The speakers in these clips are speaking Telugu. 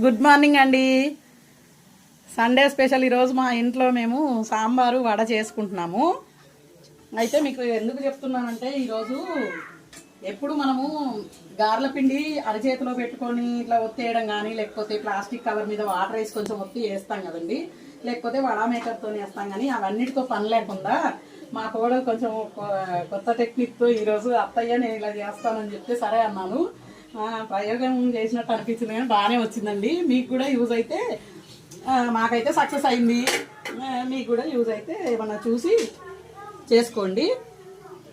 గుడ్ మార్నింగ్ అండి. సండే స్పెషల్ ఈరోజు మా ఇంట్లో మేము సాంబారు వడ చేసుకుంటున్నాము. అయితే మీకు ఎందుకు చెప్తున్నానంటే ఈరోజు ఎప్పుడు మనము గారెల పిండి అరచేతిలో పెట్టుకొని ఇట్లా ఒత్తేయడం కానీ, లేకపోతే ప్లాస్టిక్ కవర్ మీద వాటర్ వేసి కొంచెం ఒత్తి వేస్తాం కదండి, లేకపోతే వడా మేకర్తో వేస్తాం. కానీ అవన్నిటితో పని లేకుండా మా కోడలు కొంచెం కొత్త టెక్నిక్తో ఈరోజు అత్తయ్య నేను ఇలా చేస్తానని చెప్తే సరే అన్నాను. ప్రయోగం చేసినట్టు అనిపించింది కానీ బాగానే వచ్చిందండి. మీకు కూడా యూజ్ అయితే, మాకైతే సక్సెస్ అయింది, మీకు కూడా యూజ్ అయితే ఏమన్నా చూసి చేసుకోండి.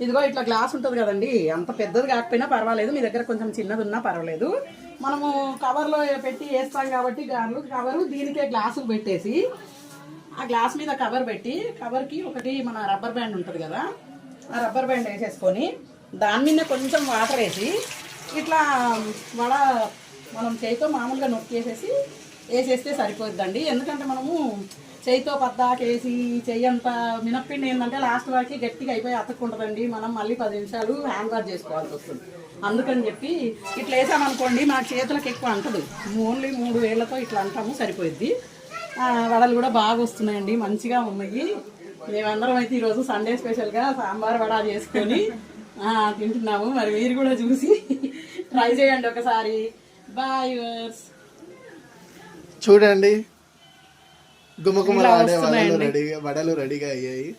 ఇదిగో ఇట్లా గ్లాస్ ఉంటుంది కదండి, అంత పెద్దది కాకపోయినా పర్వాలేదు, మీ దగ్గర కొంచెం చిన్నది ఉన్నా పర్వాలేదు. మనము కవర్లో పెట్టి వేస్తాం కాబట్టి కవరు దీనికే గ్లాసుకు పెట్టేసి ఆ గ్లాస్ మీద కవర్ పెట్టి, కవర్కి ఒకటి మన రబ్బర్ బ్యాండ్ ఉంటుంది కదా, ఆ రబ్బర్ బ్యాండ్ వేసేసుకొని దాని మీద కొంచెం వాటర్ వేసి ఇట్లా వడ మనం చేయితో మామూలుగా వేసేస్తే సరిపోద్దండి. ఎందుకంటే మనము చేయితో పద్దాకేసి చెయ్యి అంతా మినప్పిండి ఏంటంటే లాస్ట్ వరకు గట్టిగా అయిపోయి అతుక్కుంటుందండి. మనం మళ్ళీ 10 నిమిషాలు హ్యాండ్ వాష్ చేసుకోవాల్సి వస్తుంది. అందుకని చెప్పి ఇట్లా వేసామనుకోండి మా చేతులకు ఎక్కువ అంటదు, ఓన్లీ 3 వేళ్ళతో ఇట్లా అంటాము, సరిపోయిద్ది. వడలు కూడా బాగా వస్తున్నాయండి, మంచిగా ఉన్నాయి. మేమందరం అయితే ఈరోజు సండే స్పెషల్గా సాంబార్ వడ చేసుకొని తింటున్నాము. మరి మీరు కూడా చూసి ట్రై చేయండి ఒకసారి. Bye viewers. చూడండి గుమగుమలాడే వడలు రెడీగా అయ్యాయి.